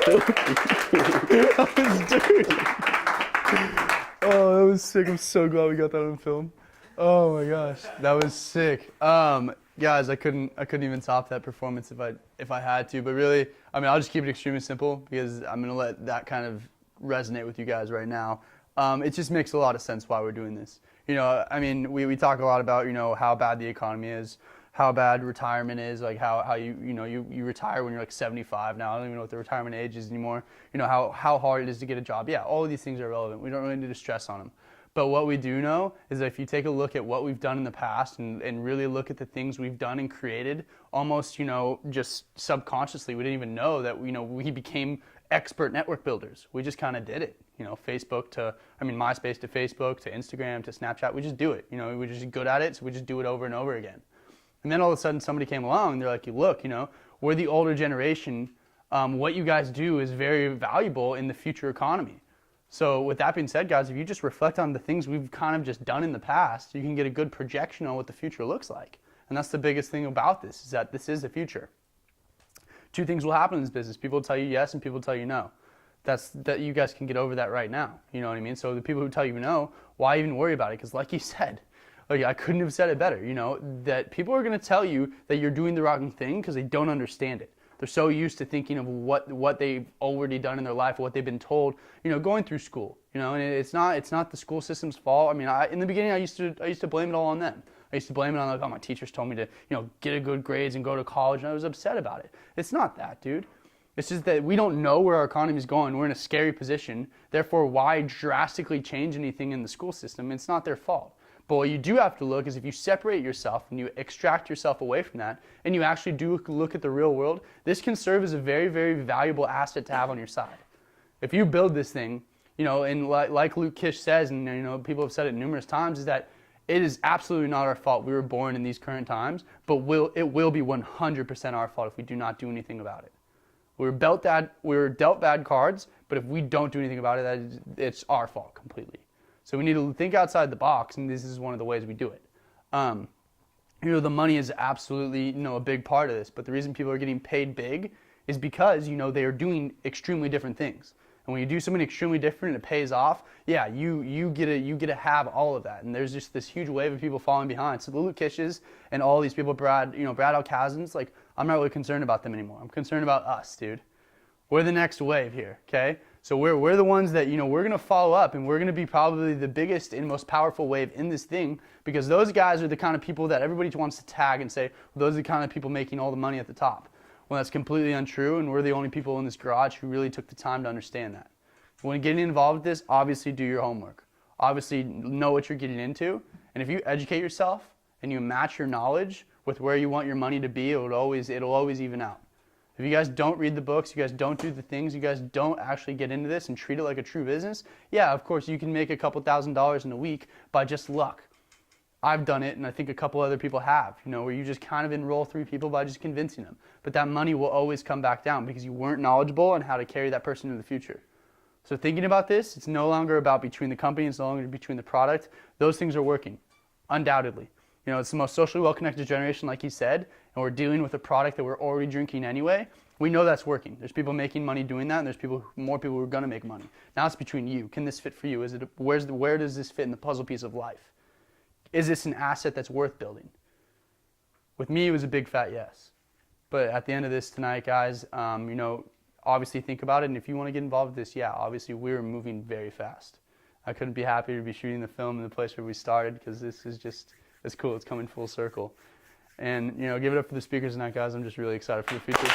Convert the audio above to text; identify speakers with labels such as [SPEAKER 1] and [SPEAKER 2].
[SPEAKER 1] That was dirty. Oh, that was sick. I'm so glad we got that on film. Oh my gosh, that was sick. Guys, I couldn't even top that performance if I had to. But really, I mean, I'll just keep it extremely simple because I'm gonna let that kind of resonate with you guys right now. It just makes a lot of sense why we're doing this. You know, I mean, we talk a lot about, you know, how bad the economy is, how bad retirement is, like how you retire when you're like 75 now. I don't even know what the retirement age is anymore. You know, how hard it is to get a job. Yeah, all of these things are relevant. We don't really need to stress on them. But what we do know is that if you take a look at what we've done in the past and really look at the things we've done and created, almost, you know, just subconsciously, we didn't even know that, you know, we became expert network builders. We just kind of did it. You know, MySpace to Facebook to Instagram to Snapchat, we just do it. You know, we're just good at it, so we just do it over and over again. And then all of a sudden somebody came along and they're like, look, you know, we're the older generation. What you guys do is very valuable in the future economy. So with that being said, guys, if you just reflect on the things we've kind of just done in the past, you can get a good projection on what the future looks like. And that's the biggest thing about this, is that this is the future. Two things will happen in this business. People will tell you yes and people will tell you no. That you guys can get over that right now. You know what I mean? So the people who tell you no, why even worry about it? Because like you said, like I couldn't have said it better, you know, that people are going to tell you that you're doing the wrong thing because they don't understand it. They're so used to thinking of what they've already done in their life, what they've been told, you know, going through school, you know, and it's not the school system's fault. I mean, in the beginning, I used to blame it all on them. I used to blame it on, like, oh, my teachers told me to, you know, get a good grades and go to college, and I was upset about it. It's not that, dude. It's just that we don't know where our economy is going. We're in a scary position. Therefore, why drastically change anything in the school system? It's not their fault. But what you do have to look is if you separate yourself and you extract yourself away from that and you actually do look at the real world, this can serve as a very, very valuable asset to have on your side. If you build this thing, you know, and like Luke Kish says, and you know, people have said it numerous times, is that it is absolutely not our fault we were born in these current times, but it will be 100% our fault if we do not do anything about it. We were dealt bad cards, but if we don't do anything about it, it's our fault completely. So we need to think outside the box, and this is one of the ways we do it. You know, the money is absolutely, you know, a big part of this, but the reason people are getting paid big is because, you know, they are doing extremely different things. And when you do something extremely different and it pays off, yeah, you get to have all of that. And there's just this huge wave of people falling behind. So the Luke Kishes and all these people, Brad Alcazans, like, I'm not really concerned about them anymore. I'm concerned about us, dude. We're the next wave here, okay? So we're the ones that, you know, we're going to follow up, and we're going to be probably the biggest and most powerful wave in this thing, because those guys are the kind of people that everybody wants to tag and say, well, those are the kind of people making all the money at the top. Well, that's completely untrue, and we're the only people in this garage who really took the time to understand that. When getting involved with this, obviously do your homework. Obviously know what you're getting into, and if you educate yourself and you match your knowledge with where you want your money to be, it'll always even out. If you guys don't read the books, you guys don't do the things, you guys don't actually get into this and treat it like a true business, yeah, of course you can make a couple $1,000s in a week by just luck. I've done it, and I think a couple other people have, you know, where you just kind of enroll 3 people by just convincing them. But that money will always come back down because you weren't knowledgeable on how to carry that person into the future. So thinking about this, it's no longer about between the company, it's no longer between the product. Those things are working, undoubtedly. You know, it's the most socially well-connected generation, like he said, and we're dealing with a product that we're already drinking anyway. We know that's working. There's people making money doing that, and there's more people who are going to make money. Now it's between you. Can this fit for you? Where does this fit in the puzzle piece of life? Is this an asset that's worth building? With me, it was a big fat yes. But at the end of this tonight, guys, you know, obviously think about it, and if you want to get involved with this, yeah, obviously we're moving very fast. I couldn't be happier to be shooting the film in the place where we started, because this is just, it's cool. It's coming full circle. And, you know, give it up for the speakers tonight, guys. I'm just really excited for the future.